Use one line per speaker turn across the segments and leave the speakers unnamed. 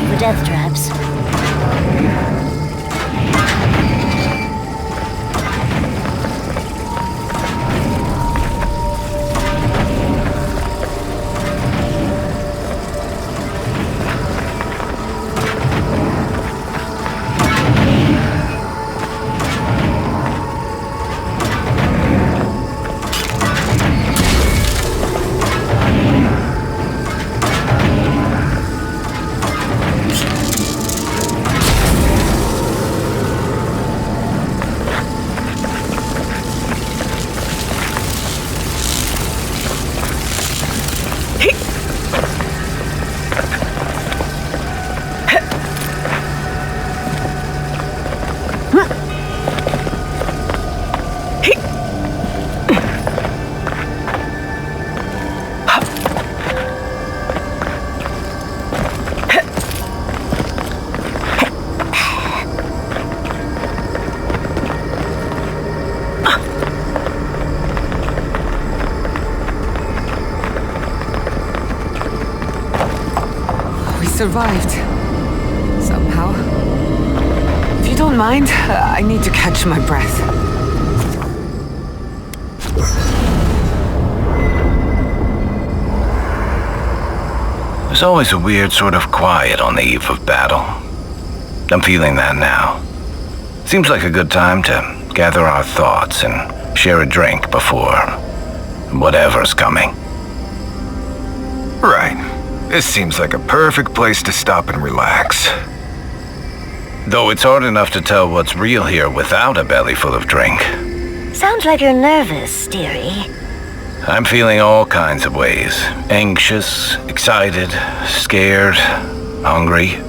for death traps.
Survived. Somehow. If you don't mind, I need to catch my breath.
There's always a weird sort of quiet on the eve of battle. I'm feeling that now. Seems like a good time to gather our thoughts and share a drink before whatever's coming.
Right. This seems like a perfect place to stop and relax.
Though it's hard enough to tell what's real here without a belly full of drink.
Sounds like you're nervous, dearie.
I'm feeling all kinds of ways. Anxious, excited, scared, hungry.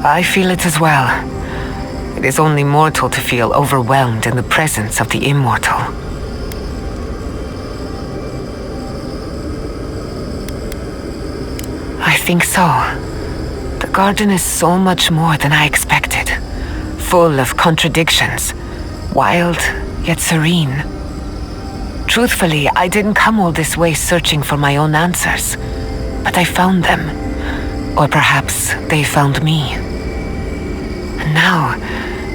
I feel it as well. It is only mortal to feel overwhelmed in the presence of the immortal. I think so. The garden is so much more than I expected. Full of contradictions. Wild, yet serene. Truthfully, I didn't come all this way searching for my own answers. But I found them. Or perhaps they found me. And now,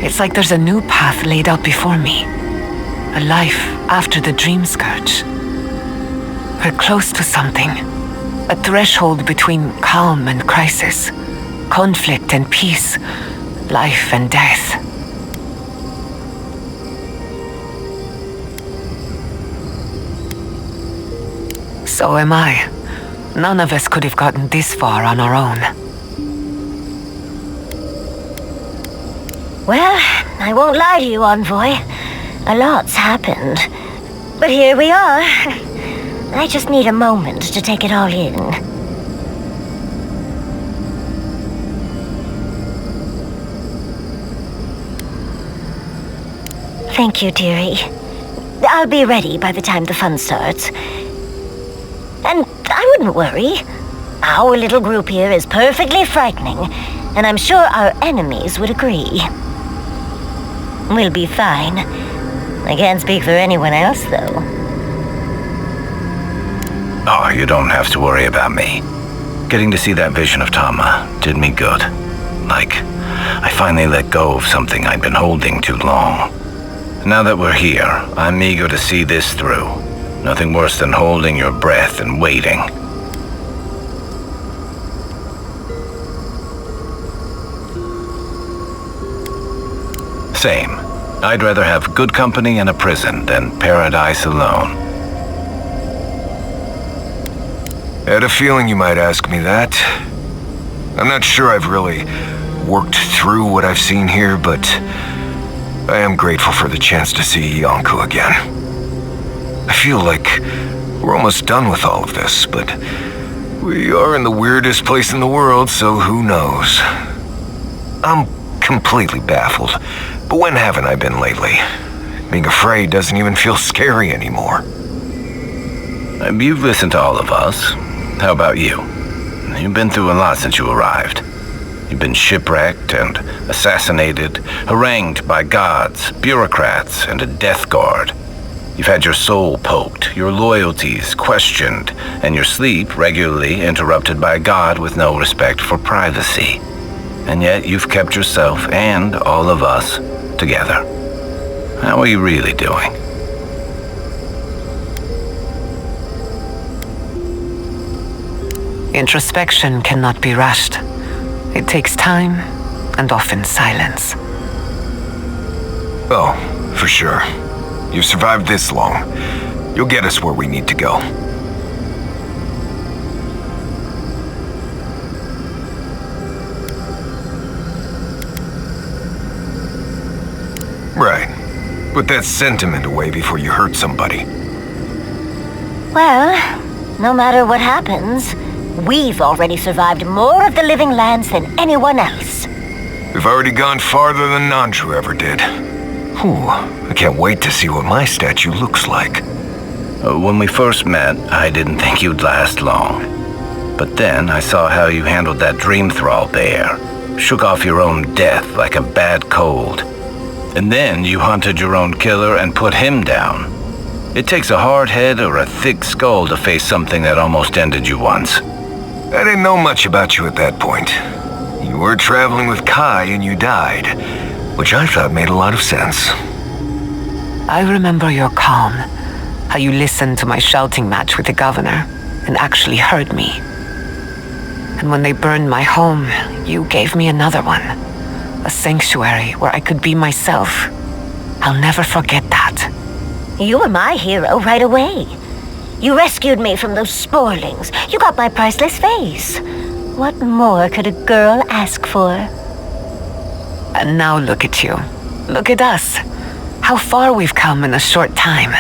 it's like there's a new path laid out before me. A life after the dream scourge. We're close to something. A threshold between calm and crisis. Conflict and peace. Life and death. So am I. None of us could have gotten this far on our own.
Well, I won't lie to you, Envoy. A lot's happened. But here we are. I just need a moment to take it all in. Thank you, dearie. I'll be ready by the time the fun starts. And I wouldn't worry. Our little group here is perfectly frightening, and I'm sure our enemies would agree. We'll be fine. I can't speak for anyone else, though.
Oh, you don't have to worry about me. Getting to see that vision of Tama did me good. Like, I finally let go of something I'd been holding too long. Now that we're here, I'm eager to see this through. Nothing worse than holding your breath and waiting. Same. I'd rather have good company in a prison than paradise alone.
I had a feeling you might ask me that. I'm not sure I've really worked through what I've seen here, but I am grateful for the chance to see Yonku again. I feel like we're almost done with all of this, but we are in the weirdest place in the world, so who knows? I'm completely baffled, but when haven't I been lately? Being afraid doesn't even feel scary anymore.
You've listened to all of us. How about you? You've been through a lot since you arrived. You've been shipwrecked and assassinated, harangued by gods, bureaucrats, and a death guard. You've had your soul poked, your loyalties questioned, and your sleep regularly interrupted by a God with no respect for privacy. And yet you've kept yourself and all of us together. How are you really doing?
Introspection cannot be rushed. It takes time and often silence.
Oh, for sure. You've survived this long. You'll get us where we need to go. Right. Put that sentiment away before you hurt somebody.
Well, no matter what happens, we've already survived more of the living lands than anyone else.
We've already gone farther than Nandru ever did. Whew, I can't wait to see what my statue looks like.
When we first met, I didn't think you'd last long. But then I saw how you handled that dream thrall bear. Shook off your own death like a bad cold. And then you hunted your own killer and put him down. It takes a hard head or a thick skull to face something that almost ended you once.
I didn't know much about you at that point. You were traveling with Kai and you died, which I thought made a lot of sense.
I remember your calm, how you listened to my shouting match with the governor and actually heard me. And when they burned my home, you gave me another one. A sanctuary where I could be myself. I'll never forget that.
You were my hero right away. You rescued me from those sporlings. You got my priceless face. What more could a girl ask for?
And now look at you. Look at us. How far we've come in a short time.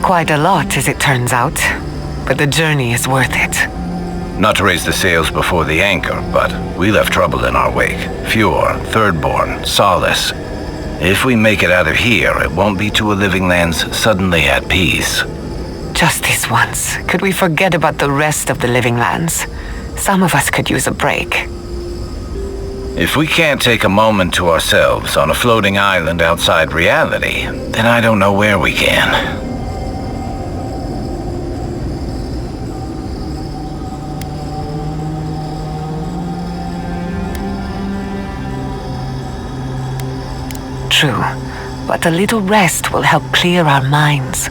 Quite a lot, as it turns out. But the journey is worth it.
Not to raise the sails before the anchor, but we left trouble in our wake. Fjord, Thirdborn, Solace. If we make it out of here, it won't be to a living lands suddenly at peace.
Just this once, could we forget about the rest of the living lands? Some of us could use a break.
If we can't take a moment to ourselves on a floating island outside reality, then I don't know where we can.
True, but a little rest will help clear our minds.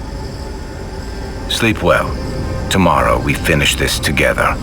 Sleep well. Tomorrow we finish this together.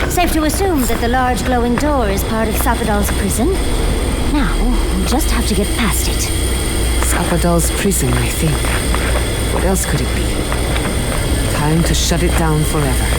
Safe to assume that the large glowing door is part of Sapadal's prison. Now, we'll just have to get past it.
Sapadal's prison, I think. What else could it be? Time to shut it down forever.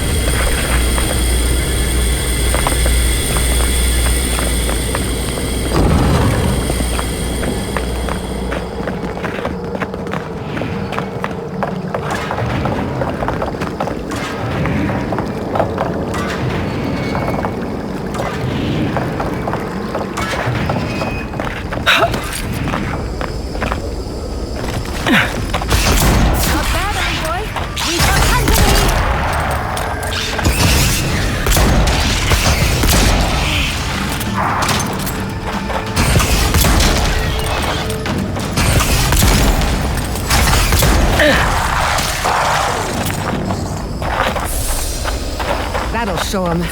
show him.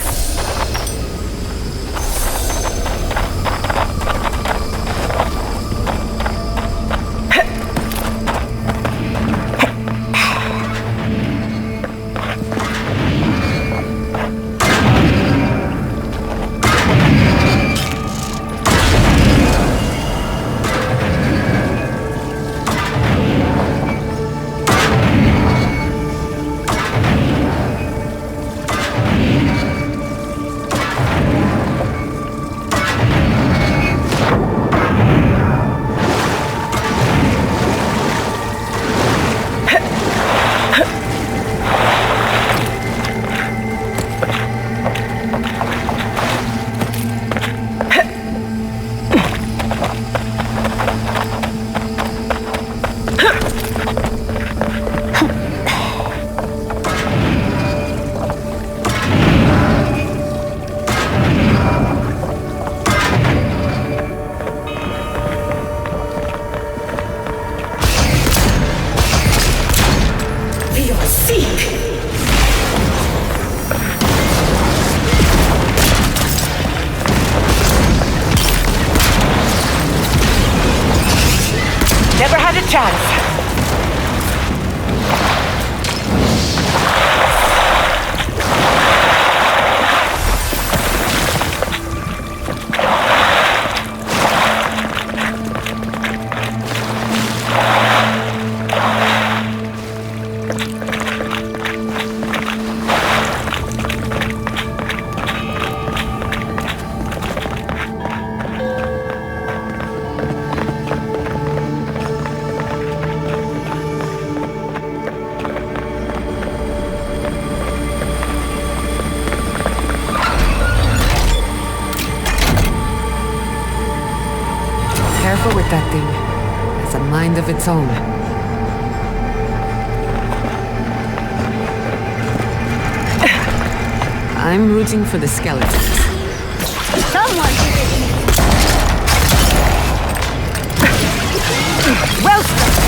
Never had a chance. Careful with that thing. It has a mind of its own. I'm rooting for the skeletons.
Someone
Well done.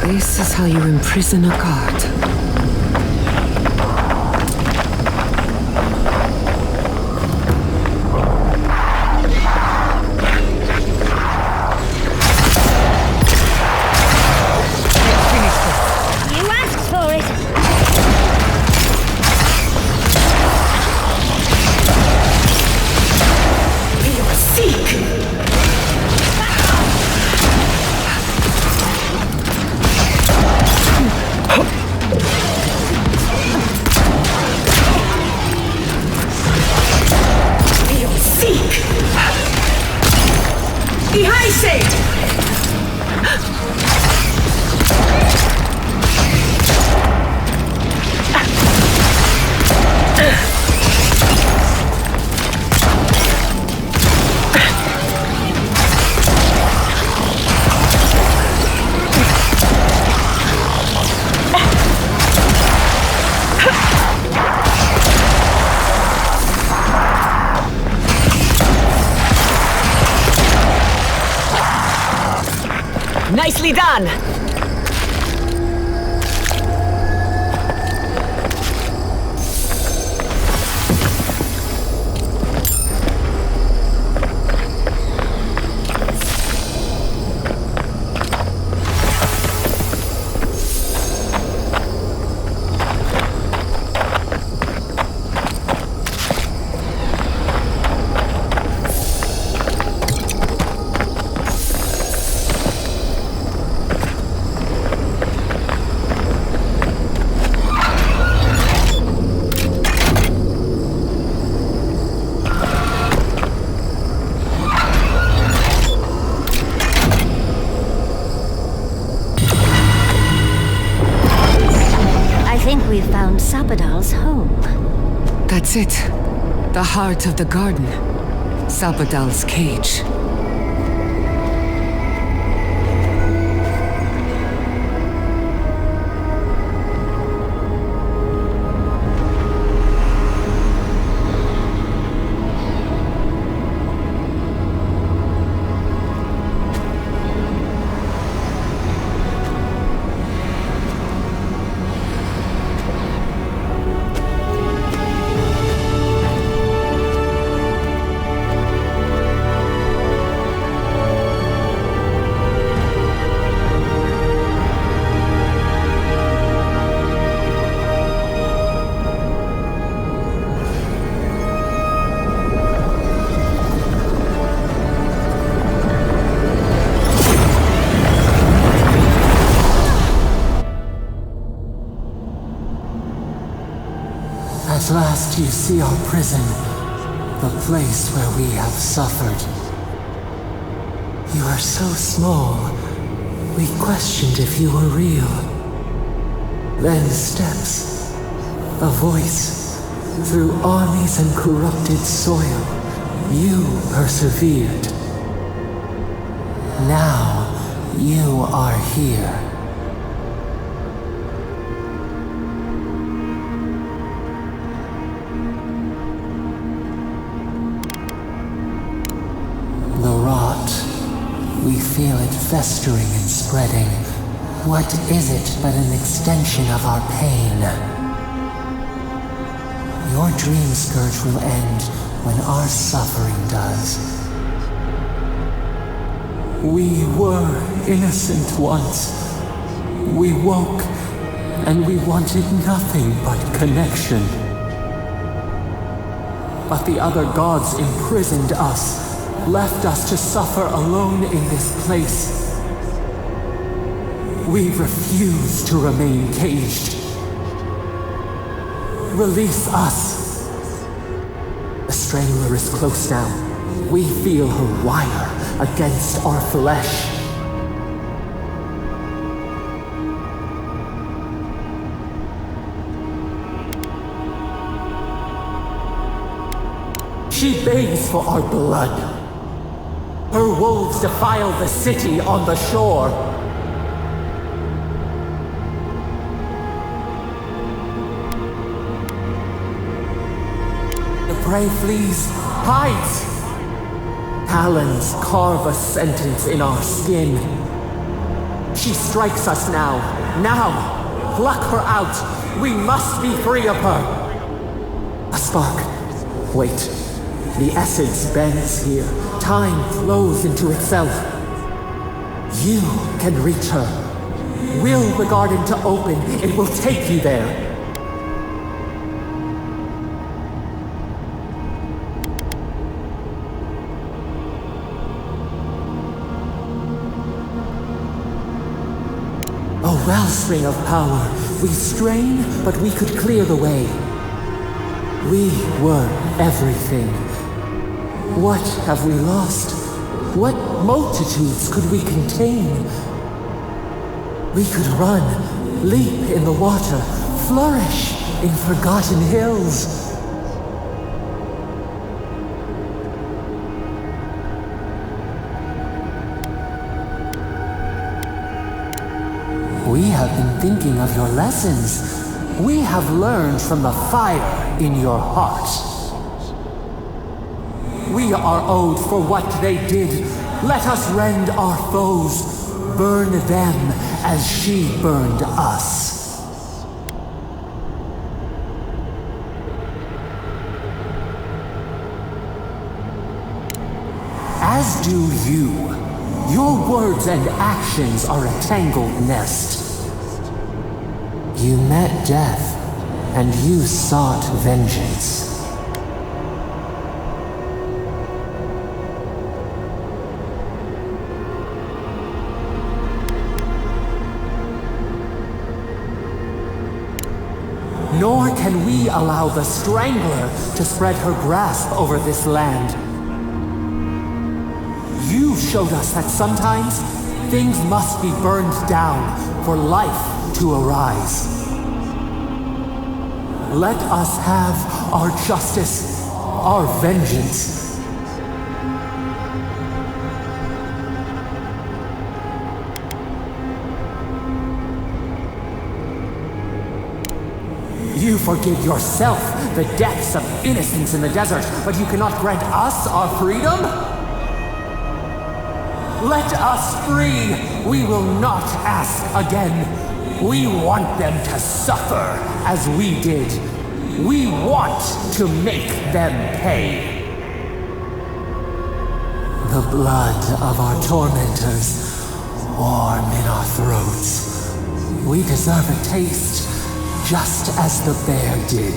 This is how you imprison a god.
You asked for it.
Nicely done!
We've found Sabadal's home.
That's it. The heart of the garden. Sabadal's cage.
At last you see our prison, the place where we have suffered. You are so small, we questioned if you were real. Then steps, a voice, through armies and corrupted soil, you persevered. Now, you are here. We feel it festering and spreading. What is it but an extension of our pain? Your dream scourge will end when our suffering does. We were innocent once. We woke, and we wanted nothing but connection. But the other gods imprisoned us, left us to suffer alone in this place. We refuse to remain caged. Release us. The strangler is close now. We feel her wire against our flesh. She begs for our blood. Her wolves defile the city on the shore. The prey flees, hides. Talons carve a sentence in our skin. She strikes us now. Now! Pluck her out! We must be free of her! A spark. Wait. The essence bends here. Time flows into itself. You can reach her. Will the garden to open. It will take you there. A wellspring of power. We strain, but we could clear the way. We were everything. What have we lost? What multitudes could we contain? We could run, leap in the water, flourish in forgotten hills. We have been thinking of your lessons. We have learned from the fire in your heart. We are owed for what they did. Let us rend our foes, burn them as she burned us. As do you. Your words and actions are a tangled nest. You met death, and you sought vengeance. Nor can we allow the Strangler to spread her grasp over this land. You showed us that sometimes things must be burned down for life to arise. Let us have our justice, our vengeance. You forgive yourself the deaths of innocents in the desert, but you cannot grant us our freedom? Let us free! We will not ask again. We want them to suffer as we did. We want to make them pay. The blood of our tormentors, warm in our throats. We deserve a taste, just as the bear did.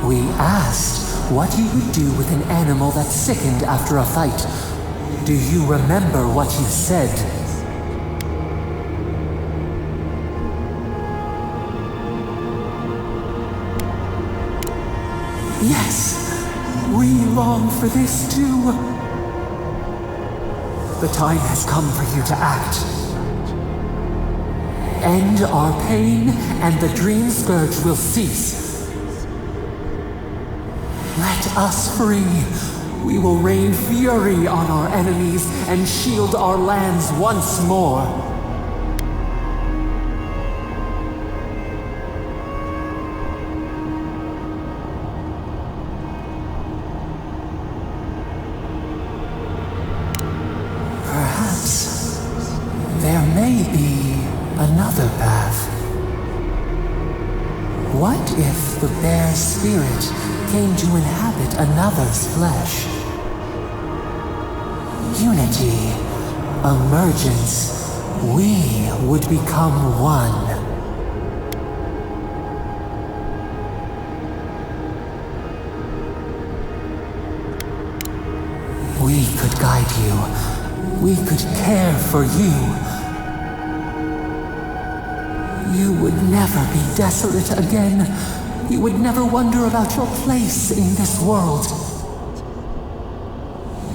We asked what you would do with an animal that sickened after a fight. Do you remember what you said? Yes, we long for this too. The time has come for you to act. End our pain, and the dream scourge will cease. Let us free. We will rain fury on our enemies and shield our lands once more. there may be another path. What if the bear's spirit came to inhabit another's flesh? Unity, emergence, we would become one. We could guide you. We could care for you. You would never be desolate again. You would never wonder about your place in this world.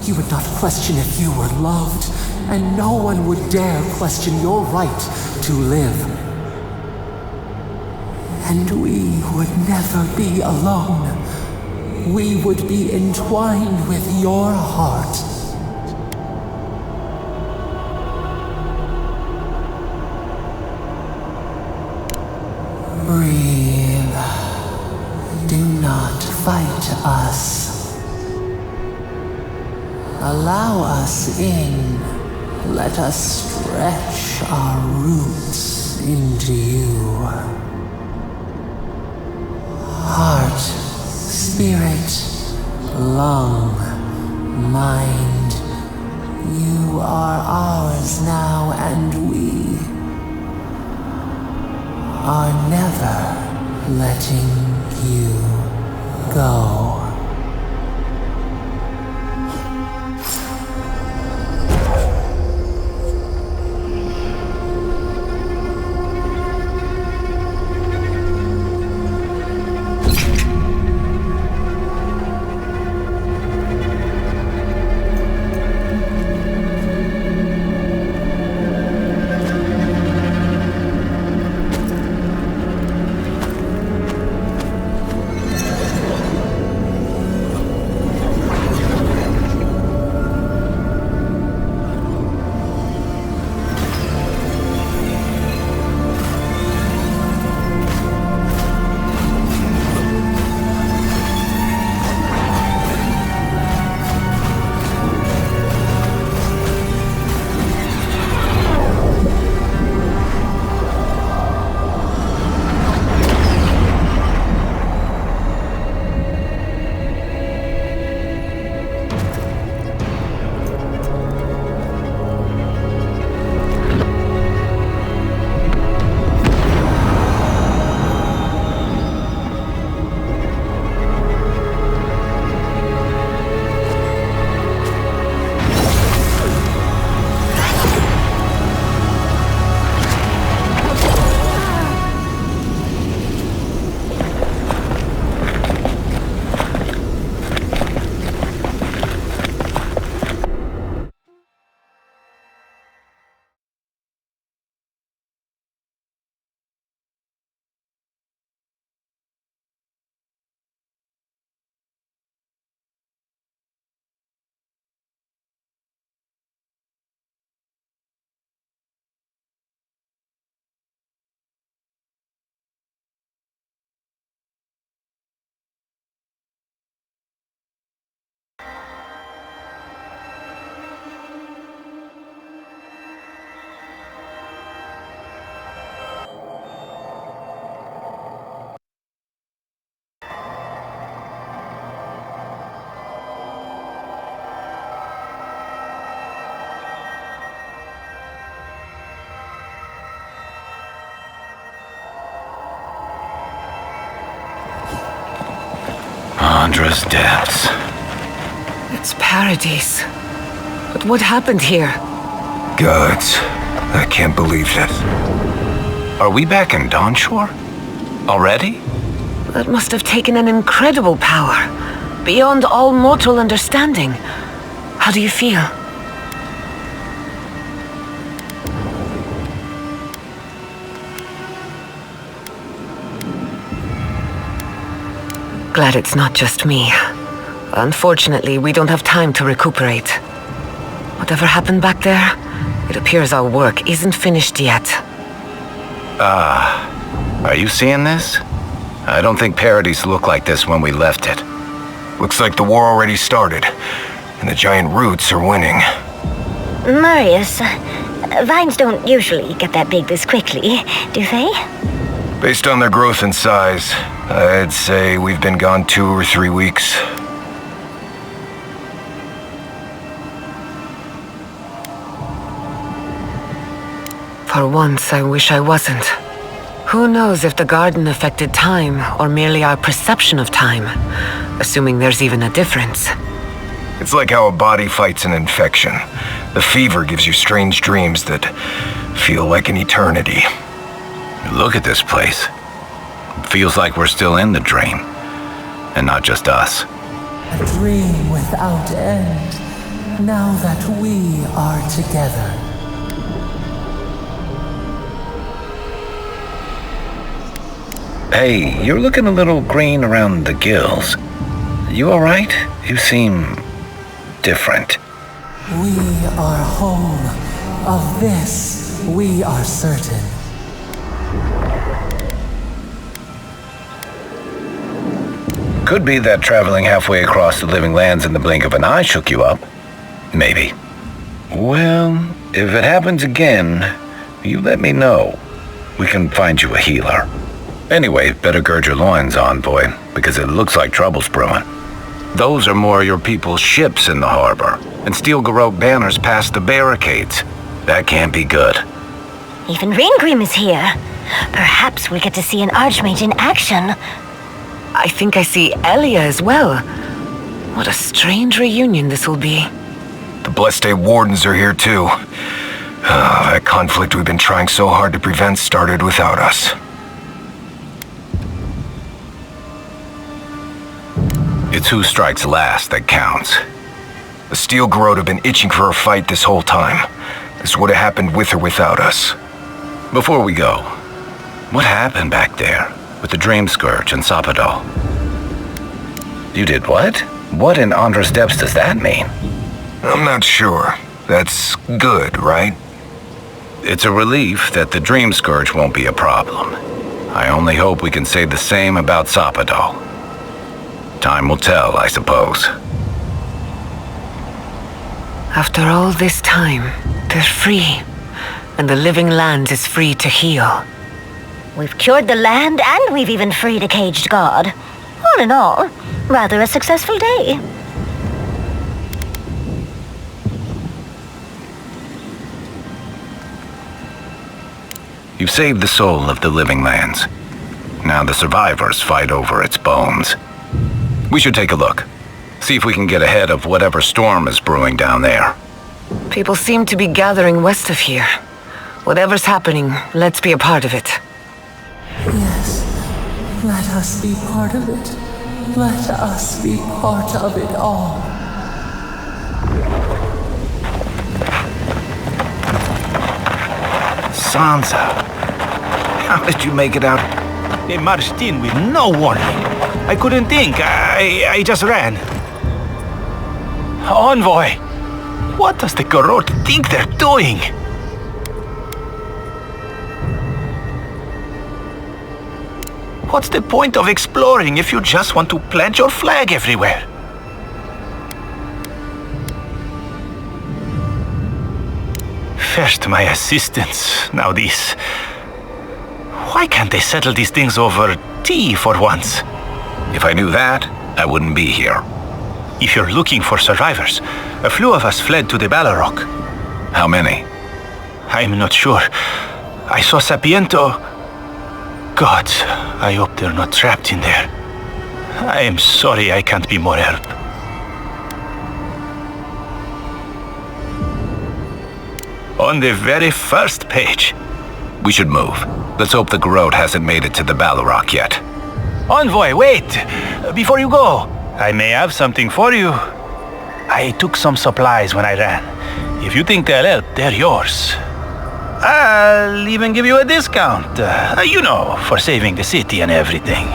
You would not question if you were loved, and no one would dare question your right to live. And we would never be alone. We would be entwined with your heart. Breathe. Do not fight us. Allow us in. Let us stretch our roots into you. Heart, spirit, lung, mind. You are ours now, and we are never letting you go.
Andra's depths.
It's paradise. But what happened here?
Gods, I can't believe this.
Are we back in Dawnshore? Already?
That must have taken an incredible power, beyond all mortal understanding. How do you feel? Glad it's not just me. Unfortunately, we don't have time to recuperate. Whatever happened back there, it appears our work isn't finished yet.
Are you seeing this? I don't think Paradise looked like this when we left it.
Looks like the war already started, and the giant roots are winning.
Marius, Vines don't usually get that big this quickly, do they?
Based on their growth and size, I'd say we've been gone 2 or 3 weeks.
For once, I wish I wasn't. Who knows if the garden affected time, or merely our perception of time, assuming there's even a difference.
It's like how a body fights an infection. The fever gives you strange dreams that feel like an eternity.
Look at this place. It feels like we're still in the dream. And not just us.
A dream without end, now that we are together.
Hey, you're looking a little green around the gills. You alright? You seem different.
We are home. Of this, we are certain.
Could be that traveling halfway across the living lands in the blink of an eye shook you up. Maybe. Well, if it happens again, you let me know. We can find you a healer. Anyway, better gird your loins, envoy, because it looks like trouble's brewing. Those are more your people's ships in the harbor, and steel garrote banners past the barricades. That can't be good.
Even Ringrim is here. Perhaps we'll get to see an Archmage in action.
I think I see Elia as well. What a strange reunion this will be.
The Blessed Wardens are here too. That conflict we've been trying so hard to prevent started without us.
It's who strikes last that counts.
The Steel Garrote have been itching for a fight this whole time. This would have happened with or without us.
Before we go, what happened back there with the Dream Scourge and Sapadol? You did what? What in Andra's depths does that mean?
I'm not sure. That's good, right?
It's a relief that the Dream Scourge won't be a problem. I only hope we can say the same about Sapadol. Time will tell, I suppose.
After all this time, they're free. And the living land is free to heal.
We've cured the land and we've even freed a caged god. All in all, rather a successful day.
You've saved the soul of the living lands. Now the survivors fight over its bones. We should take a look. See if we can get ahead of whatever storm is brewing down there.
People seem to be gathering west of here. Whatever's happening, let's be a part of it.
Yes, let us be part of it. Let us be part of it all.
Sansa, how did you make it out?
They marched in with no warning. I couldn't think. I just ran. Envoy, what does the Garrote think they're doing? What's the point of exploring if you just want to plant your flag everywhere? First my assistants, now this. Why can't they settle these things over tea for once?
If I knew that, I wouldn't be here.
If you're looking for survivors, a few of us fled to the Balrog.
How many?
I'm not sure. I saw Sapiento. God, I hope they're not trapped in there. I am sorry I can't be more help. On the very first page.
We should move. Let's hope the Garrote hasn't made it to the Balrog yet.
Envoy, wait! Before you go, I may have something for you. I took some supplies when I ran. If you think they'll help, they're yours. I'll even give you a discount. You know, for saving the city and everything.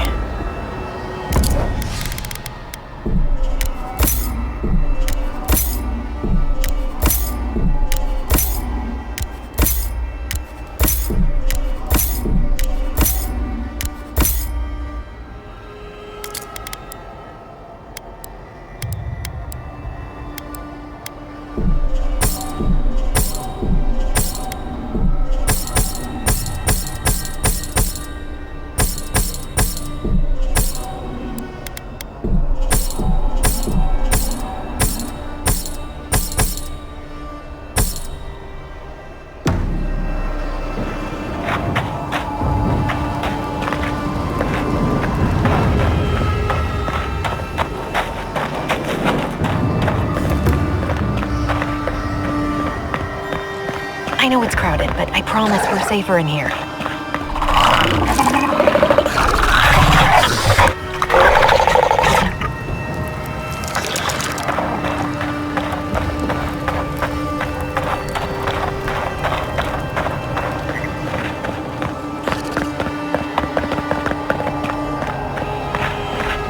I know it's crowded, but I promise we're safer in here.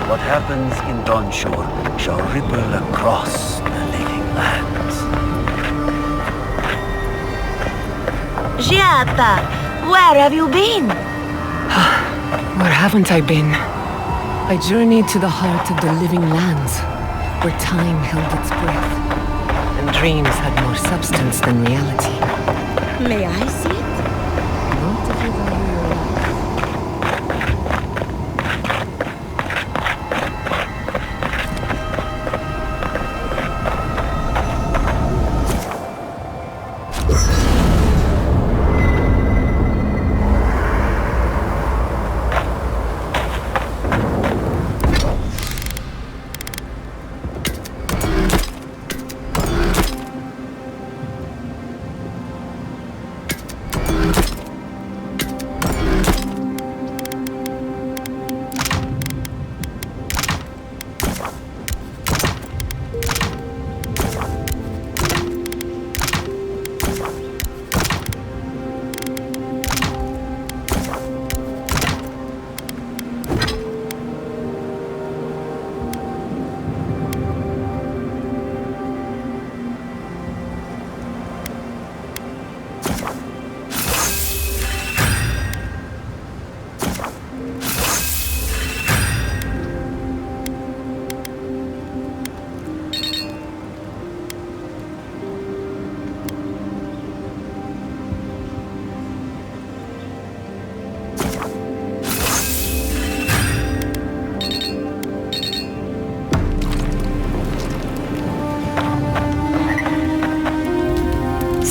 What happens in Dawnshore shall ripple across the living lands.
Giata, where have you been?
Where haven't I been? I journeyed to the heart of the living lands, where time held its breath, and dreams had more substance than reality.
May I see it?
Not if you value your life.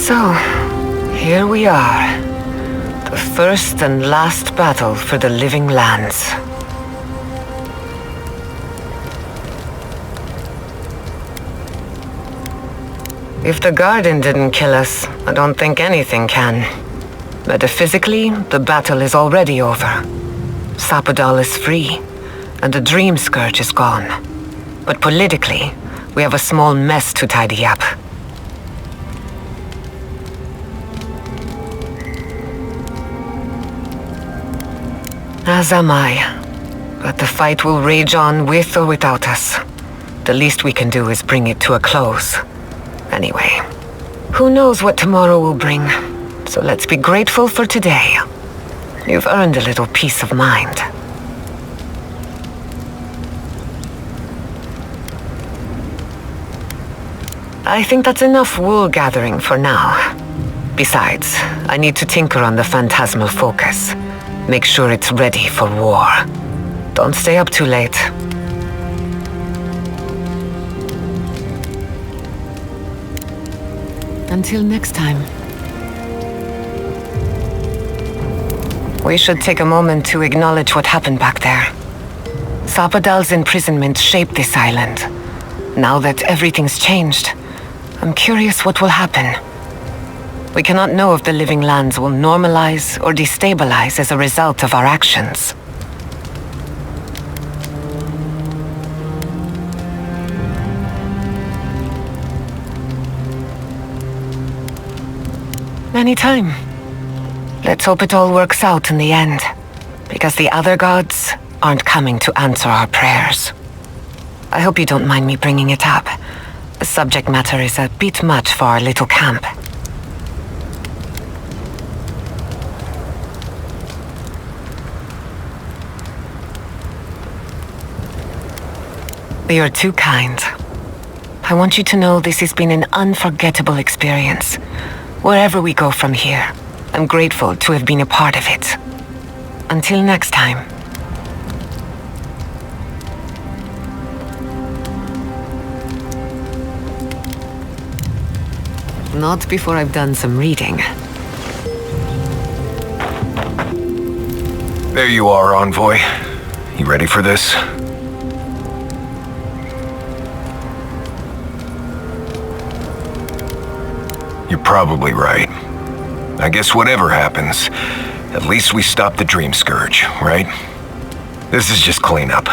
So, here we are. The first and last battle for the living lands. If the garden didn't kill us, I don't think anything can. Metaphysically, the battle is already over. Sapadal is free, and the Dream Scourge is gone. But politically, we have a small mess to tidy up. As am I. But the fight will rage on with or without us. The least we can do is bring it to a close. Anyway, who knows what tomorrow will bring? So let's be grateful for today. You've earned a little peace of mind. I think that's enough wool gathering for now. Besides, I need to tinker on the phantasmal focus. Make sure it's ready for war. Don't stay up too late. Until next time. We should take a moment to acknowledge what happened back there. Sapadal's imprisonment shaped this island. Now that everything's changed, I'm curious what will happen. We cannot know if the living lands will normalize or destabilize as a result of our actions. Anytime. Let's hope it all works out in the end, because the other gods aren't coming to answer our prayers. I hope you don't mind me bringing it up. The subject matter is a bit much for our little camp. You're too kind. I want you to know this has been an unforgettable experience. Wherever we go from here, I'm grateful to have been a part of it. Until next time. Not before I've done some reading.
There you are, Envoy. You ready for this? You're probably right. I guess whatever happens, at least we stopped the Dream Scourge, right? This is just cleanup.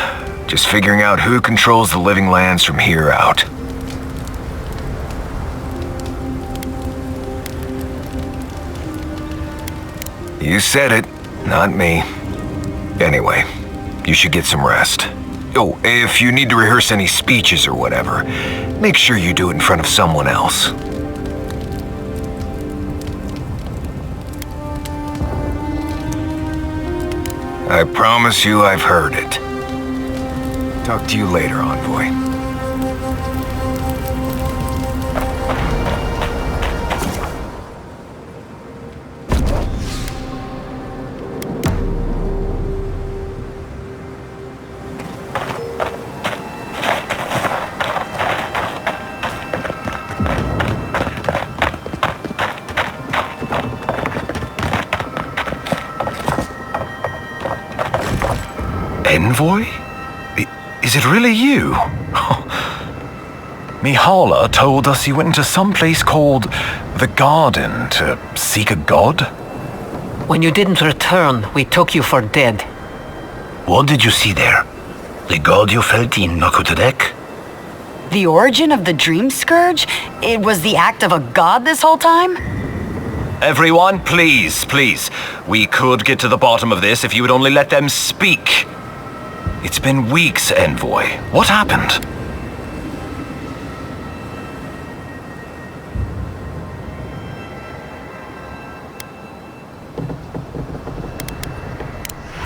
Just figuring out who controls the living lands from here out. You said it, not me. Anyway, you should get some rest. Oh, if you need to rehearse any speeches or whatever, make sure you do it in front of someone else. I promise you I've heard it. Talk to you later, Envoy.
Envoy? Is it really you? Mihala told us you went into some place called the Garden to seek a god?
When you didn't return, we took you for dead.
What did you see there? The god you felt in Nakutadek?
The origin of the Dream Scourge? It was the act of a god this whole time?
Everyone, please, please. We could get to the bottom of this if you would only let them speak. It's been weeks, Envoy. What happened?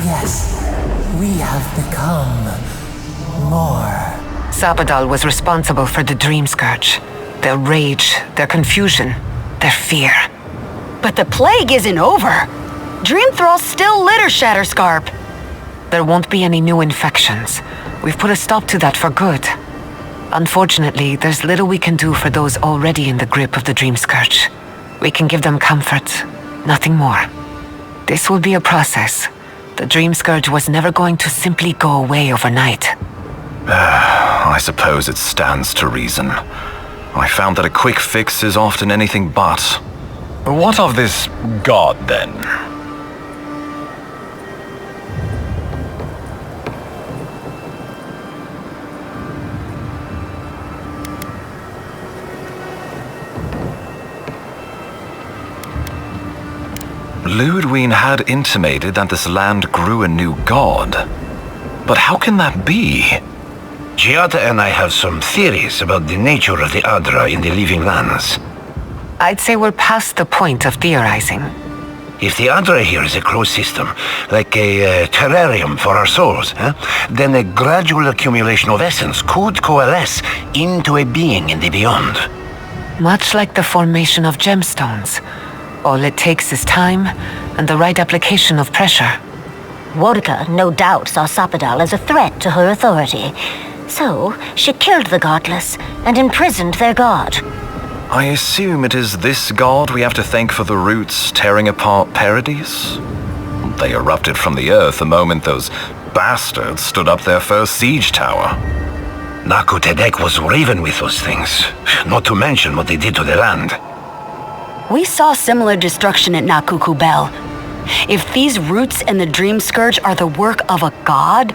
Yes, we have become more.
Sabadal was responsible for the Dream Scourge. Their rage, their confusion, their fear.
But the plague isn't over. Dream Thralls still litter Shatterscarp.
There won't be any new infections. We've put a stop to that for good. Unfortunately, there's little we can do for those already in the grip of the Dream Scourge. We can give them comfort, nothing more. This will be a process. The Dream Scourge was never going to simply go away overnight.
I suppose it stands to reason. I found that a quick fix is often anything but. What of this god, then? Ludwig had intimated that this land grew a new god. But how can that be?
Giada and I have some theories about the nature of the Adra in the living lands.
I'd say we're past the point of theorizing.
If the Adra here is a closed system, like a terrarium for our souls, then a gradual accumulation of essence could coalesce into a being in the beyond.
Much like the formation of gemstones. All it takes is time and the right application of pressure.
Wodka no doubt saw Sabadal as a threat to her authority. So, she killed the godless and imprisoned their god.
I assume it is this god we have to thank for the roots tearing apart Paradise? They erupted from the earth the moment those bastards stood up their first siege tower.
Nakutadek was raven with those things, not to mention what they did to the land.
We saw similar destruction at Nakukubel. If these roots and the Dream Scourge are the work of a god,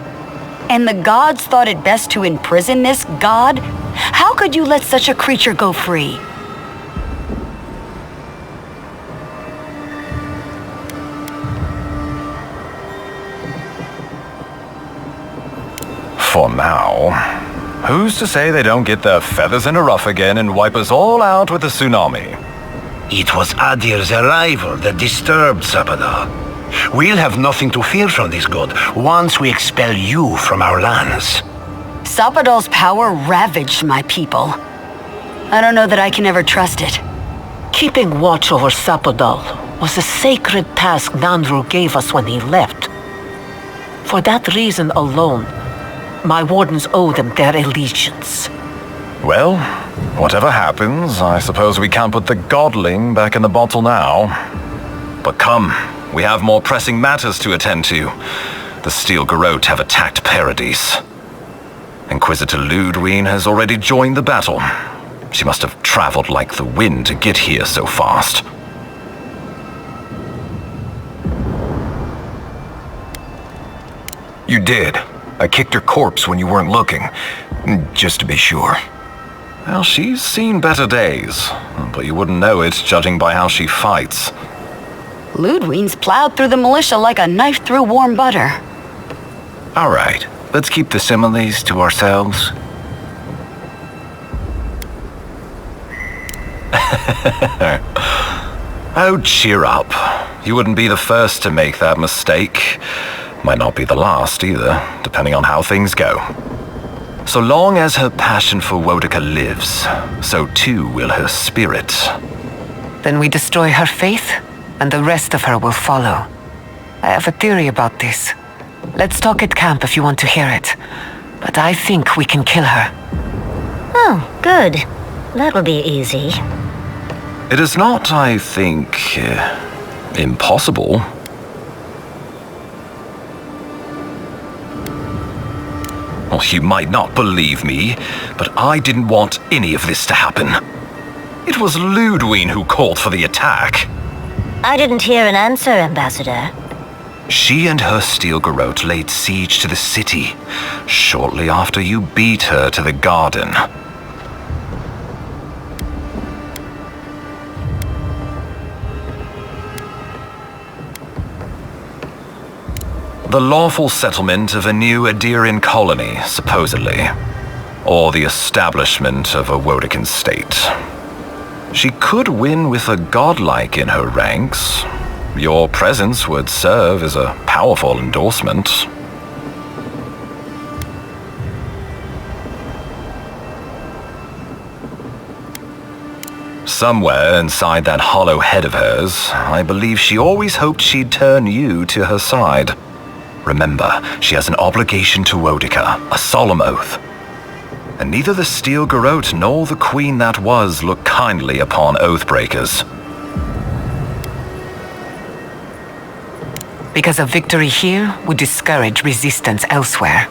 and the gods thought it best to imprison this god, how could you let such a creature go free?
For now. Who's to say they don't get their feathers in a ruff again and wipe us all out with a tsunami?
It was Adir's arrival that disturbed Sabadal. We'll have nothing to fear from this god once we expel you from our lands.
Sabadal's power ravaged my people. I don't know that I can ever trust it.
Keeping watch over Sabadal was a sacred task Nandru gave us when he left. For that reason alone, my wardens owe them their allegiance.
Well, whatever happens, I suppose we can't put the godling back in the bottle now. But come, we have more pressing matters to attend to. The Steel Garrote have attacked Paradise. Inquisitor Ludwig has already joined the battle. She must have traveled like the wind to get here so fast.
did. I kicked her corpse when you weren't looking, just to be sure.
Well, she's seen better days, but you wouldn't know it judging by how she fights.
Ludwine's plowed through the militia like a knife through warm butter.
All right, let's keep the similes to ourselves. Oh, cheer up. You wouldn't be the first to make that mistake. Might not be the last either, depending on how things go. So long as her passion for Wodica lives, so too will her spirit.
Then we destroy her faith, and the rest of her will follow. I have a theory about this. Let's talk at camp if you want to hear it. But I think we can kill her.
Oh, good. That'll be easy.
It is not, I think, impossible. Well, you might not believe me, but I didn't want any of this to happen. It was Ludwine who called for the attack.
I didn't hear an answer, Ambassador.
She and her steel garrote laid siege to the city, shortly after you beat her to the garden. The lawful settlement of a new Adiran colony, supposedly. Or the establishment of a Wodican state. She could win with a godlike in her ranks. Your presence would serve as a powerful endorsement. Somewhere inside that hollow head of hers, I believe she always hoped she'd turn you to her side. Remember, she has an obligation to Wodica, a solemn oath. And neither the Steel Garrote nor the Queen that was look kindly upon oathbreakers.
Because a victory here would discourage resistance elsewhere.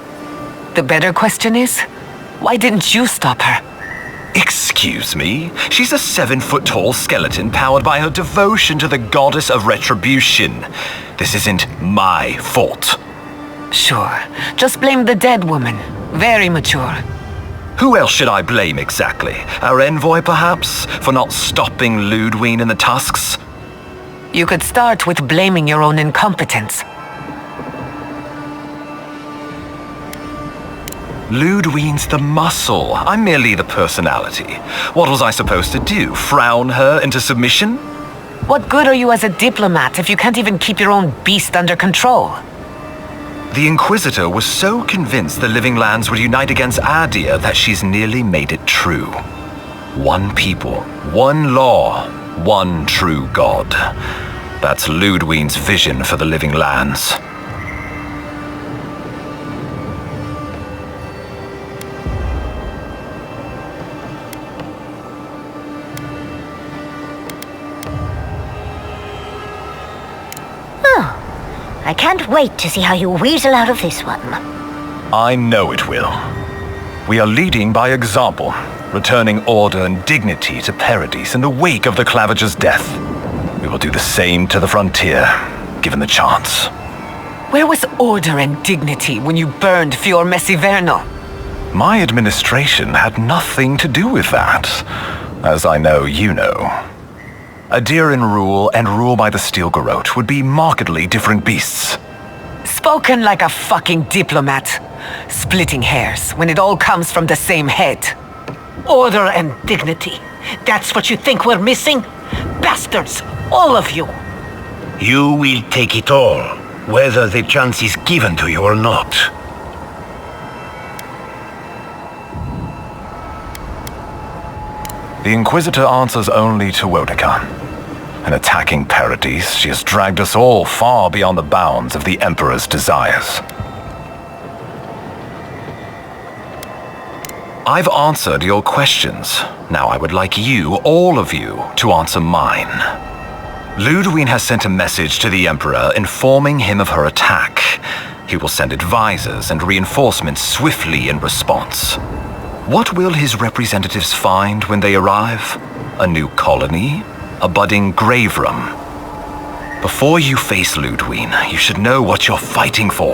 The better question is, why didn't you stop her?
Excuse me? She's a 7-foot-tall skeleton powered by her devotion to the goddess of retribution. This isn't my fault.
Sure, just blame the dead woman. Very mature.
Who else should I blame exactly? Our envoy, perhaps, for not stopping Ludwine in the tusks?
You could start with blaming your own incompetence.
Ludwine's the muscle. I'm merely the personality. What was I supposed to do? Frown her into submission?
What good are you as a diplomat if you can't even keep your own beast under control?
The Inquisitor was so convinced the Living Lands would unite against Adir that she's nearly made it true. One people, one law, one true God. That's Ludwine's vision for the Living Lands.
I can't wait to see how you weasel out of this one.
I know it will. We are leading by example, returning order and dignity to Paradise in the wake of the Clavager's death. We will do the same to the frontier, given the chance.
Where was order and dignity when you burned Fior Messivernal?
My administration had nothing to do with that, as I know you know. Adiran rule and rule by the Steel Garrote would be markedly different beasts.
Spoken like a fucking diplomat. Splitting hairs when it all comes from the same head.
Order and dignity. That's what you think we're missing? Bastards, all of you.
You will take it all, whether the chance is given to you or not.
The Inquisitor answers only to Wodica. In attacking Paradise, she has dragged us all far beyond the bounds of the Emperor's desires. I've answered your questions. Now I would like you, all of you, to answer mine. Ludwine has sent a message to the Emperor informing him of her attack. He will send advisors and reinforcements swiftly in response. What will his representatives find when they arrive? A new colony? A budding grave room? Before you face Ludwine, you should know what you're fighting for.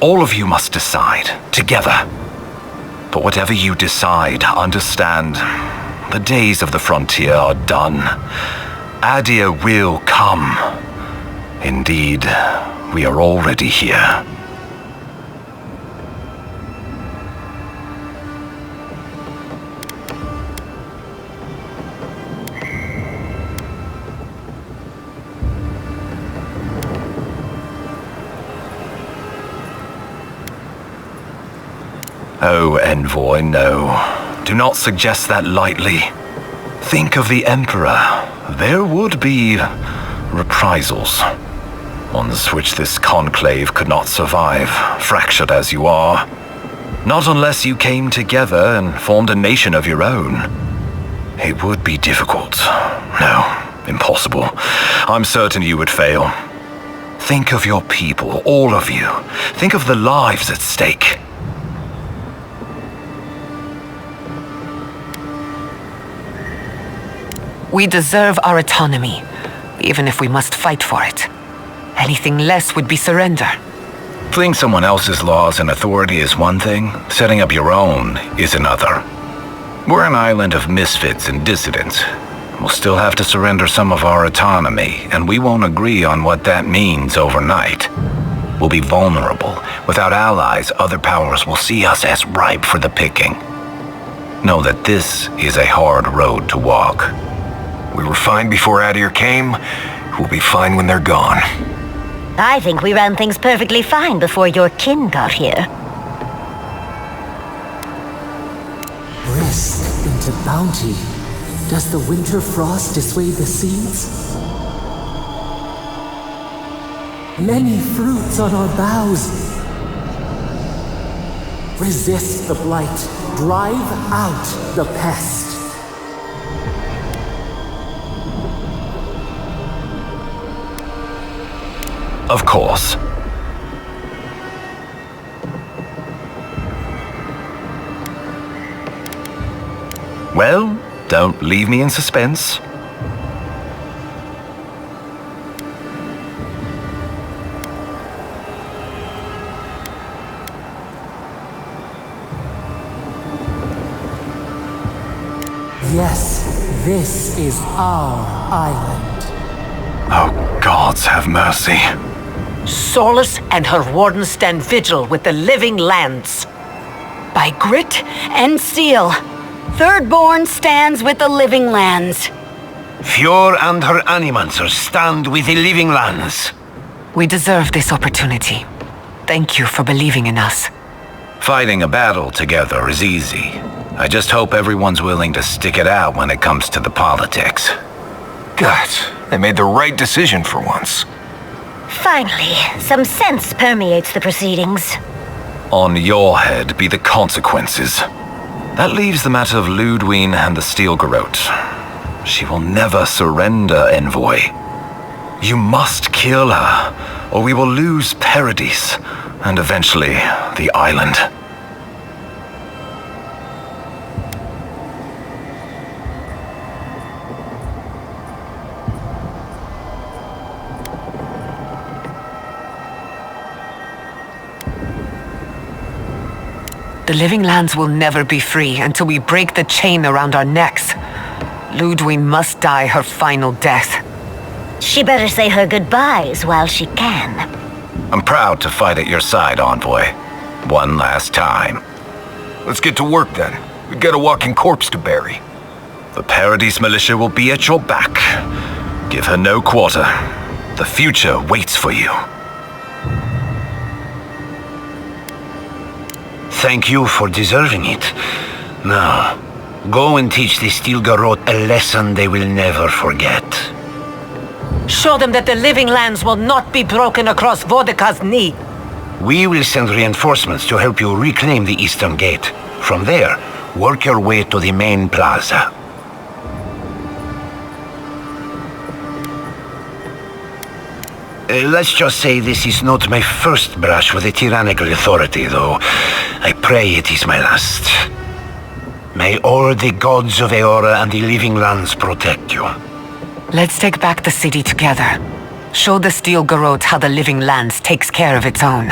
All of you must decide, together. But whatever you decide, understand, the days of the frontier are done. Adir will come. Indeed, we are already here. Oh, Envoy, no. Do not suggest that lightly. Think of the Emperor. There would be reprisals. Ones which this conclave could not survive, fractured as you are. Not unless you came together and formed a nation of your own. It would be difficult. No, impossible. I'm certain you would fail. Think of your people, all of you. Think of the lives at stake.
We deserve our autonomy, even if we must fight for it. Anything less would be surrender.
Fleeing someone else's laws and authority is one thing, setting up your own is another. We're an island of misfits and dissidents. We'll still have to surrender some of our autonomy, and we won't agree on what that means overnight. We'll be vulnerable. Without allies, other powers will see us as ripe for the picking. Know that this is a hard road to walk.
We were fine before Adir came. We'll be fine when they're gone.
I think we ran things perfectly fine before your kin got here.
Risk into bounty. Does the winter frost dissuade the seeds? Many fruits on our boughs. Resist the blight. Drive out the pest.
Of course. Well, don't leave me in suspense.
Yes, this is our island.
Oh, gods have mercy.
Solus and her wardens stand vigil with the living lands.
By grit and steel, Thirdborn stands with the living lands.
Fjord and her animancer stand with the living lands.
We deserve this opportunity. Thank you for believing in us.
Fighting a battle together is easy. I just hope everyone's willing to stick it out when it comes to the politics.
God, they made the right decision for once.
Finally, some sense permeates the proceedings.
On your head be the consequences. That leaves the matter of Ludwine and the Steel Garrote. She will never surrender, Envoy. You must kill her, or we will lose Paradise, and eventually the island.
The living lands will never be free until we break the chain around our necks. Ludwine must die her final death.
She better say her goodbyes while she can.
I'm proud to fight at your side, Envoy. One last time.
Let's get to work then. We've got a walking corpse to bury.
The Paradise militia will be at your back. Give her no quarter. The future waits for you.
Thank you for deserving it. Now, go and teach the Steel Garrote a lesson they will never forget.
Show them that the living lands will not be broken across Vodka's knee.
We will send reinforcements to help you reclaim the Eastern Gate. From there, work your way to the main plaza. Let's just say this is not my first brush with a tyrannical authority, though. I pray it is my last. May all the gods of Eora and the living lands protect you.
Let's take back the city together. Show the Steel Garrote how the living lands takes care of its own.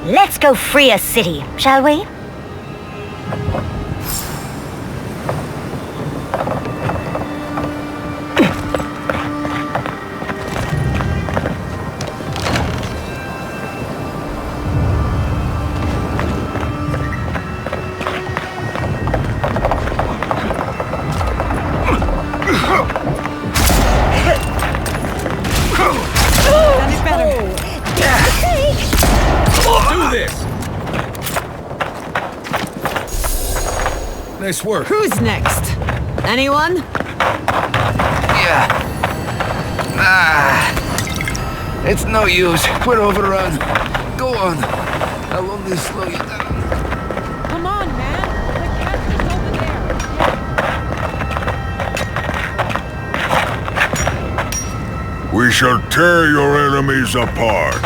let's go free a city, shall we?
Nice work.
Who's next? Anyone?
Yeah. It's no use. We're overrun. Go on. I'll only slow you down.
Come on, man. The catch is over there.
We shall tear your enemies apart.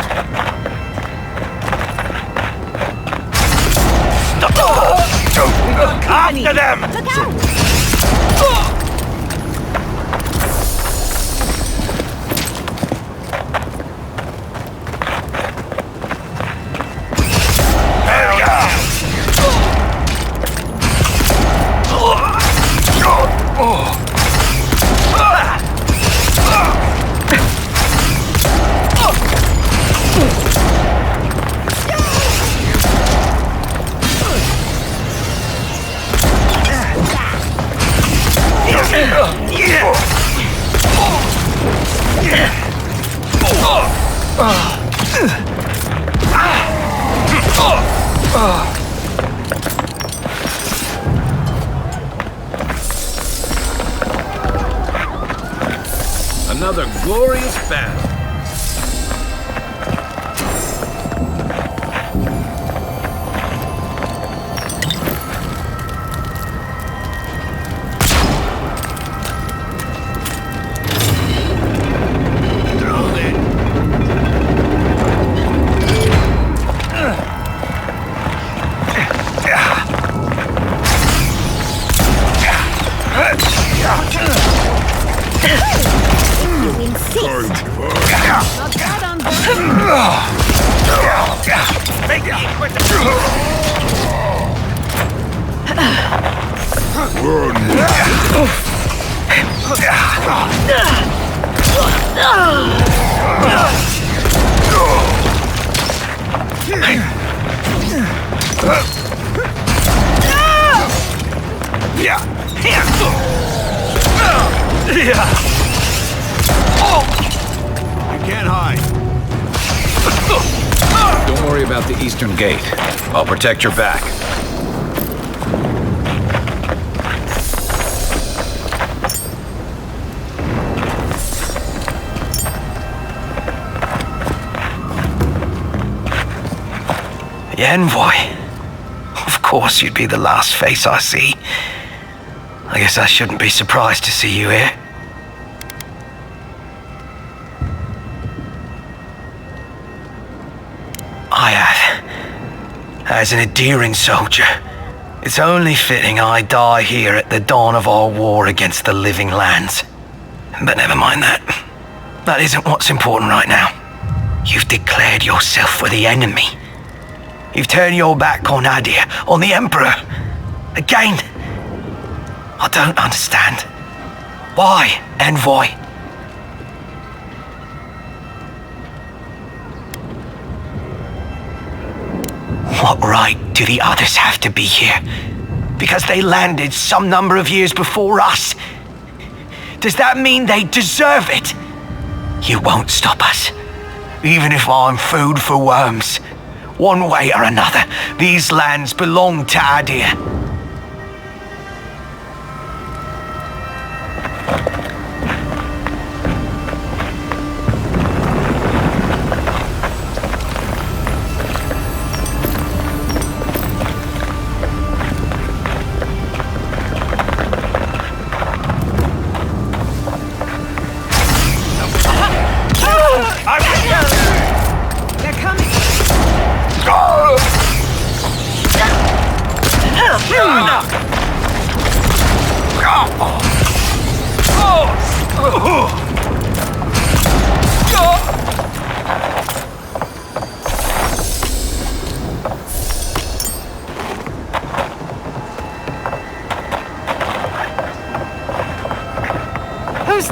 After them!
Look out!
Another glorious battle.
Don't worry about the eastern gate. I'll protect your back.
The envoy? Of course you'd be the last face I see. I guess I shouldn't be surprised to see you here. As an endearing soldier, it's only fitting I die here at the dawn of our war against the living lands. But never mind that. That isn't what's important right now. You've declared yourself for the enemy. You've turned your back on Adir, on the Emperor. Again. I don't understand. Why, envoy? What right do the others have to be here? Because they landed some number of years before us? Does that mean they deserve it? You won't stop us. Even if I'm food for worms. One way or another, these lands belong to Adir.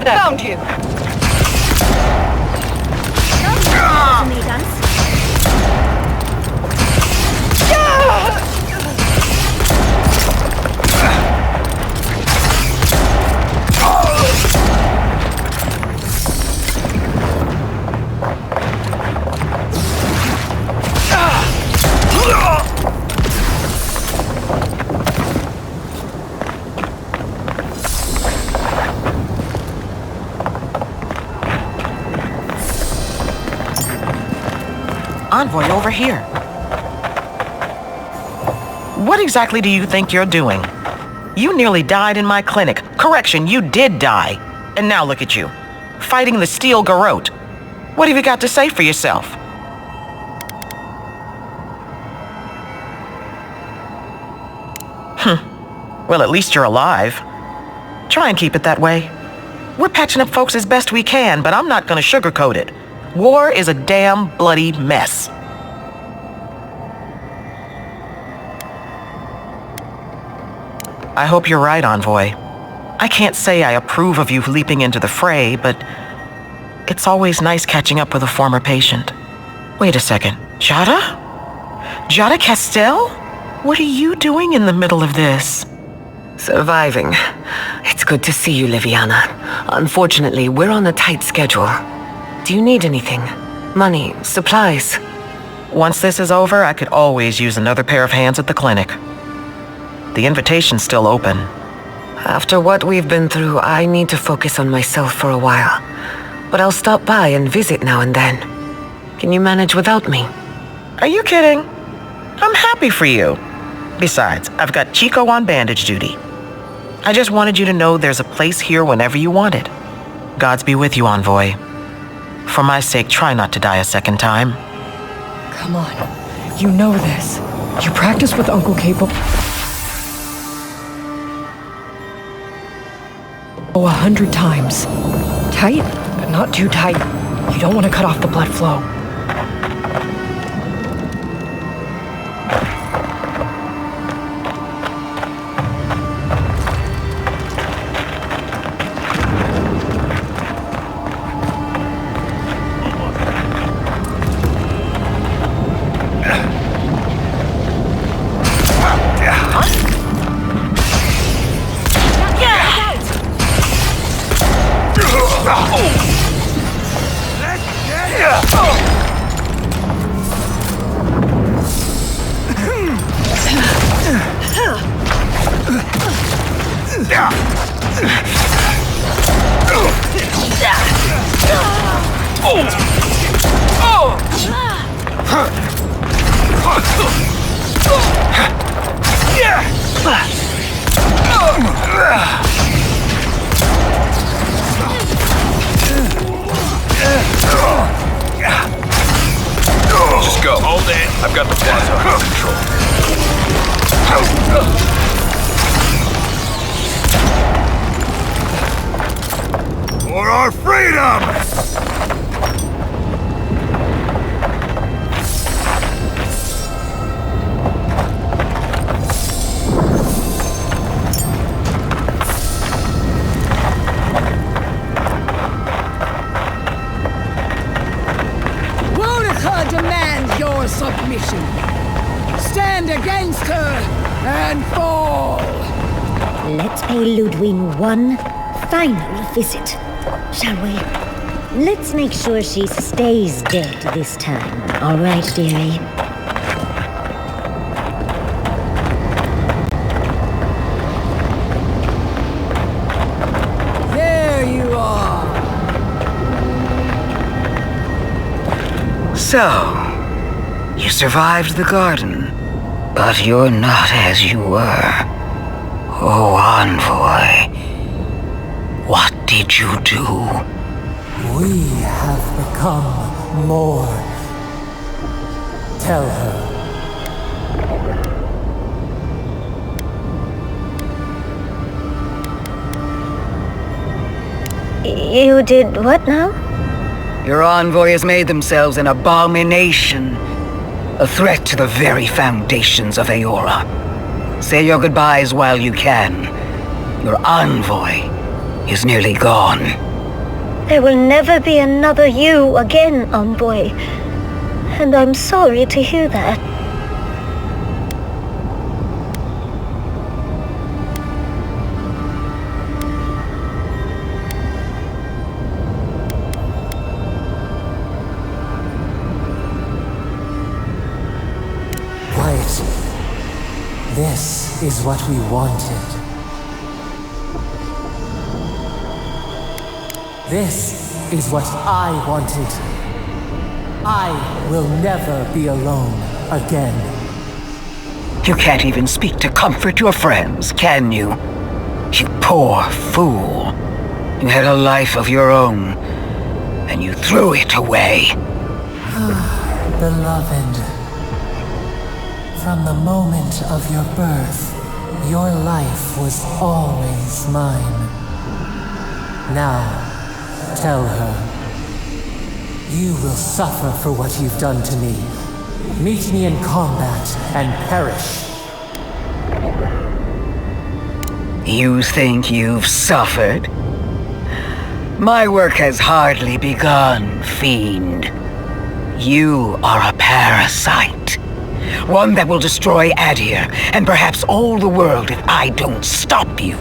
Found you!
Envoy over here. What exactly do you think you're doing? You nearly died in my clinic. Correction, you did die. And now look at you, fighting the steel garrote. What have you got to say for yourself? Well, at least you're alive. Try and keep it that way. We're patching up folks as best we can, but I'm not gonna sugarcoat it. War is a damn bloody mess. I hope you're right, Envoy. I can't say I approve of you leaping into the fray, but it's always nice catching up with a former patient. Wait a second. Jada? Jada Castell? What are you doing in the middle of this?
Surviving. It's good to see you, Liviana. Unfortunately, we're on a tight schedule. Do you need anything? Money? Supplies?
Once this is over, I could always use another pair of hands at the clinic. The invitation's still open.
After what we've been through, I need to focus on myself for a while. But I'll stop by and visit now and then. Can you manage without me?
Are you kidding? I'm happy for you. Besides, I've got Chico on bandage duty. I just wanted you to know there's a place here whenever you want it. Gods be with you, Envoy. For my sake, try not to die a second time.
Come on. You know this. You practiced with Uncle Capable 100 times. Tight, but not too tight. You don't want to cut off the blood flow.
Just go. Hold it. I've got the plaza under control.
For our freedom!
Demands your submission. Stand against her and fall.
Let's pay Ludwig one final visit, shall we? Let's make sure she stays dead this time, all right, dearie?
There you are.
So, you survived the garden, but you're not as you were. Oh, Envoy, what did you do?
We have become more. Tell her.
You did what now?
Your envoy has made themselves an abomination, a threat to the very foundations of Aora. Say your goodbyes while you can. Your envoy is nearly gone.
There will never be another you again, Envoy. And I'm sorry to hear that.
Quiet. This is what we wanted. This is what I wanted. I will never be alone again.
You can't even speak to comfort your friends, can you? You poor fool. You had a life of your own, and you threw it away.
Beloved, from the moment of your birth, your life was always mine. Now, tell her, you will suffer for what you've done to me. Meet me in combat and perish.
You think you've suffered? My work has hardly begun, fiend. You are a parasite. One that will destroy Adir, and perhaps all the world if I don't stop you.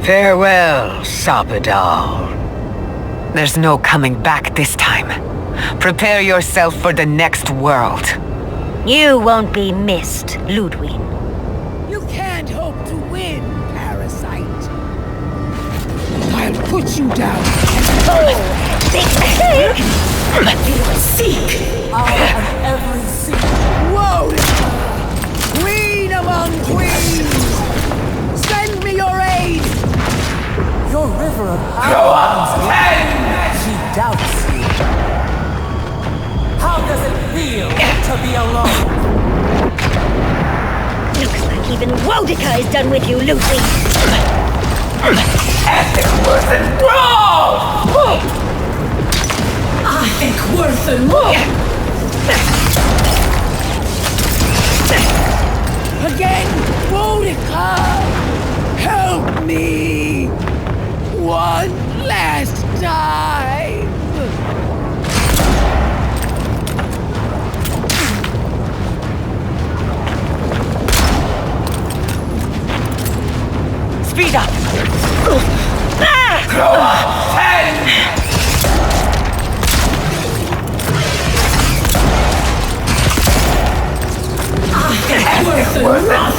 Farewell, Sapadal.
There's no coming back this time. Prepare yourself for the next world.
You won't be missed, Ludwig.
You can't hope to win, parasite. I'll put you down.
Seek! I am every seek.
Whoa! Queen among queens! Send me your aid!
Your river of power. She doubts you. How does it feel to be alone?
Looks like even Wodica is done with you, Lucy.
Epic worth and brawl!
I think worth and more! Again, Boudica! Help me! One last time!
Speed up!
Go on! 10! Worth it!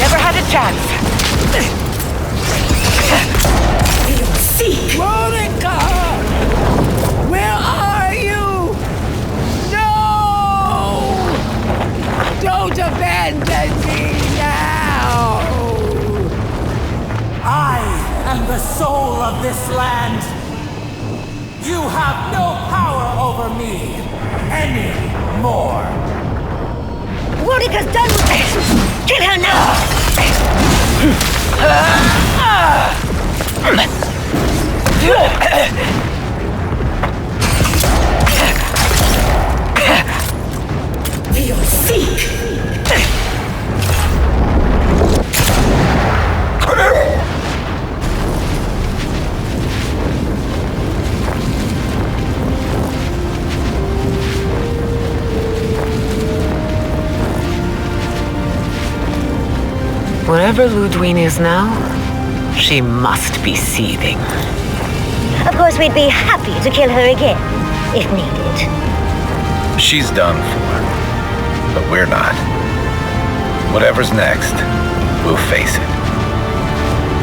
Never had a chance.
Seek! Monica! Where are you? No! Don't abandon me now!
I am the soul of this land. You have no power over me anymore.
Wodica's done with it! Kill her now!
Feel seek!
Wherever Ludwig is now, she must be seething.
Of course, we'd be happy to kill her again, if needed.
She's done for. But we're not. Whatever's next, we'll face it.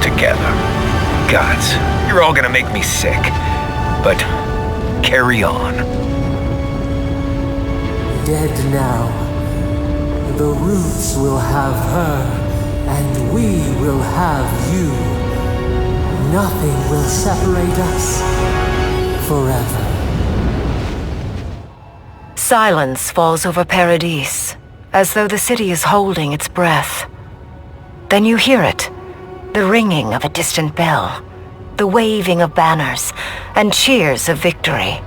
Together.
Gods, you're all gonna make me sick. But carry on.
Dead now. The roots will have her. And we will have you. Nothing will separate us forever.
Silence falls over Paradise, as though the city is holding its breath. Then you hear it, the ringing of a distant bell, the waving of banners, and cheers of victory.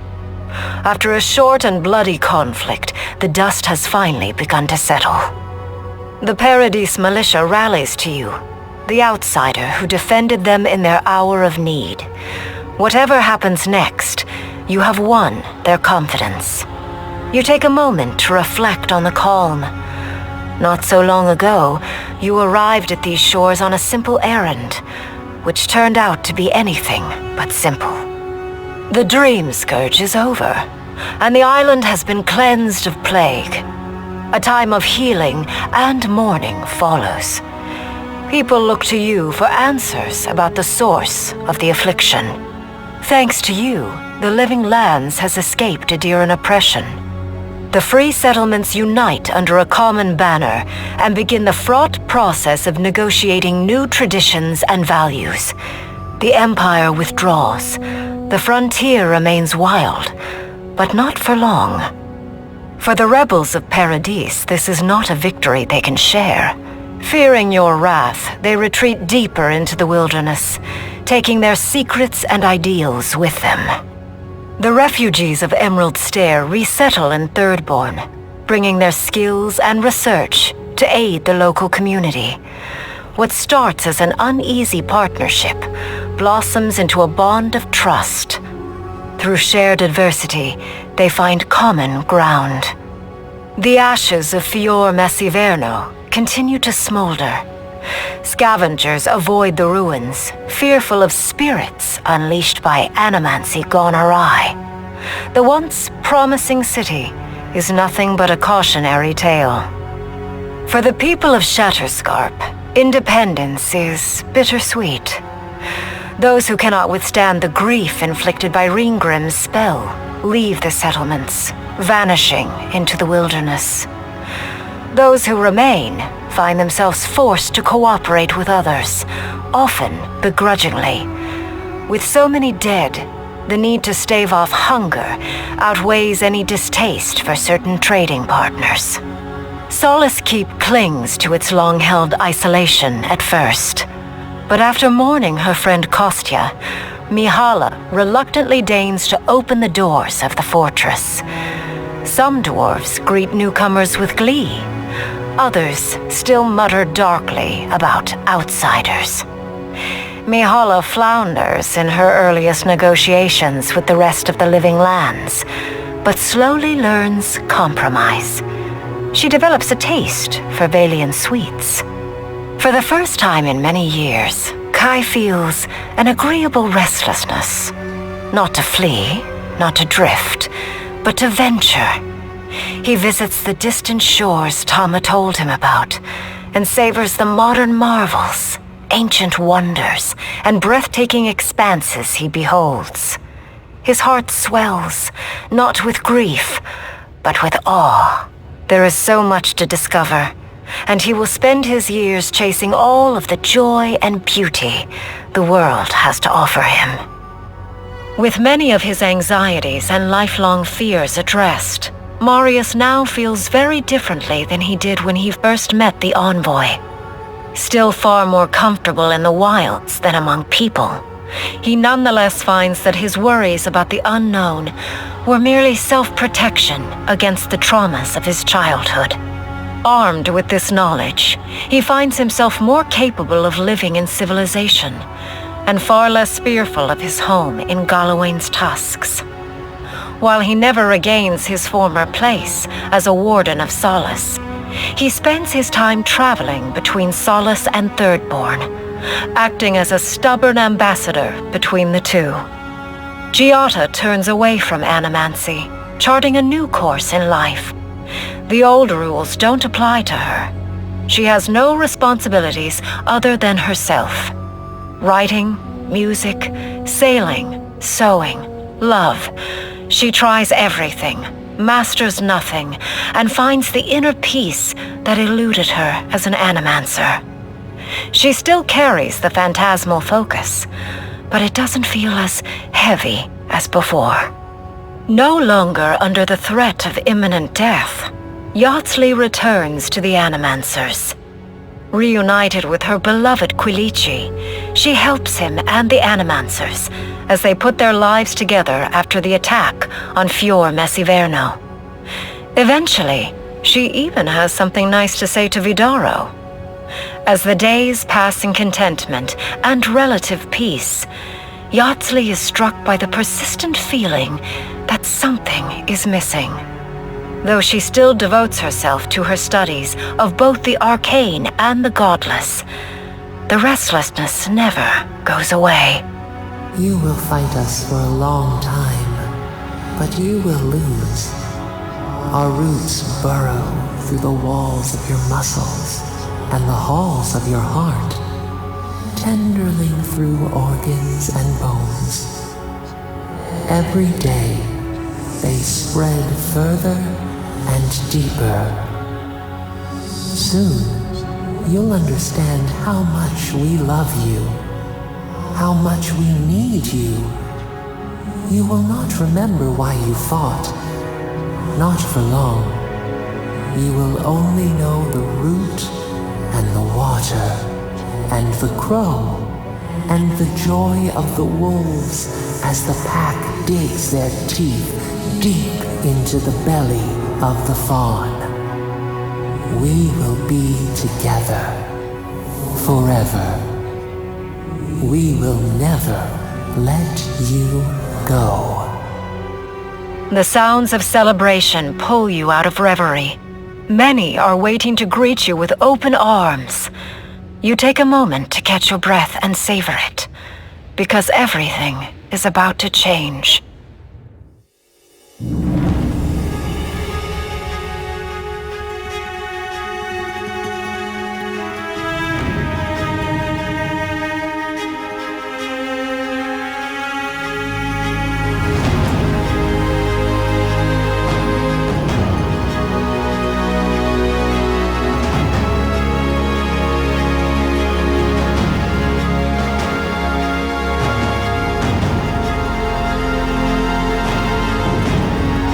After a short and bloody conflict, the dust has finally begun to settle. The Paradis militia rallies to you, the outsider who defended them in their hour of need. Whatever happens next, you have won their confidence. You take a moment to reflect on the calm. Not so long ago, you arrived at these shores on a simple errand, which turned out to be anything but simple. The dream scourge is over, and the island has been cleansed of plague. A time of healing and mourning follows. People look to you for answers about the source of the affliction. Thanks to you, the living lands has escaped Adiran oppression. The free settlements unite under a common banner and begin the fraught process of negotiating new traditions and values. The Empire withdraws. The frontier remains wild, but not for long. For the rebels of Paradis, this is not a victory they can share. Fearing your wrath, they retreat deeper into the wilderness, taking their secrets and ideals with them. The refugees of Emerald Stair resettle in Thirdborn, bringing their skills and research to aid the local community. What starts as an uneasy partnership blossoms into a bond of trust. Through shared adversity, they find common ground. The ashes of Fior Messiverno continue to smolder. Scavengers avoid the ruins, fearful of spirits unleashed by animancy gone awry. The once promising city is nothing but a cautionary tale. For the people of Shatterscarp, independence is bittersweet. Those who cannot withstand the grief inflicted by Ringgrim's spell leave the settlements, vanishing into the wilderness. Those who remain find themselves forced to cooperate with others, often begrudgingly. With so many dead, the need to stave off hunger outweighs any distaste for certain trading partners. Solace Keep clings to its long-held isolation at first, but after mourning her friend Kostya, Mihala reluctantly deigns to open the doors of the fortress. Some dwarves greet newcomers with glee. Others still mutter darkly about outsiders. Mihala flounders in her earliest negotiations with the rest of the living lands, but slowly learns compromise. She develops a taste for Valian sweets. For the first time in many years, Kai feels an agreeable restlessness. Not to flee, not to drift, but to venture. He visits the distant shores Tama told him about, and savors the modern marvels, ancient wonders, and breathtaking expanses he beholds. His heart swells, not with grief, but with awe. There is so much to discover, and he will spend his years chasing all of the joy and beauty the world has to offer him. With many of his anxieties and lifelong fears addressed, Marius now feels very differently than he did when he first met the envoy. Still far more comfortable in the wilds than among people, he nonetheless finds that his worries about the unknown were merely self-protection against the traumas of his childhood. Armed with this knowledge, he finds himself more capable of living in civilization, and far less fearful of his home in Galawain's tusks. While he never regains his former place as a warden of Solace, he spends his time traveling between Solace and Thirdborn, acting as a stubborn ambassador between the two. Giata turns away from animancy, charting a new course in life. The old rules don't apply to her. She has no responsibilities other than herself. Writing, music, sailing, sewing, love. She tries everything, masters nothing, and finds the inner peace that eluded her as an animancer. She still carries the phantasmal focus, but it doesn't feel as heavy as before. No longer under the threat of imminent death, Yatsley returns to the Animancers. Reunited with her beloved Quilici, She helps him and the Animancers as they put their lives together after the attack on Fior Messiverno. Eventually, she even has something nice to say to Vidaro. As the days pass in contentment and relative peace, Yardsley is struck by the persistent feeling that something is missing. Though she still devotes herself to her studies of both the arcane and the godless, the restlessness never goes away.
You will fight us for a long time, but you will lose. Our roots burrow through the walls of your muscles and the halls of your heart, tenderly through organs and bones. Every day, they spread further and deeper. Soon, you'll understand how much we love you, how much we need you. You will not remember why you fought, not for long. You will only know the root and the water and the crow and the joy of the wolves as the pack digs their teeth deep into the belly of the fawn. We will be together forever. We will never let you go.
The sounds of celebration pull you out of reverie. Many are waiting to greet you with open arms. You take a moment to catch your breath and savor it, because everything is about to change.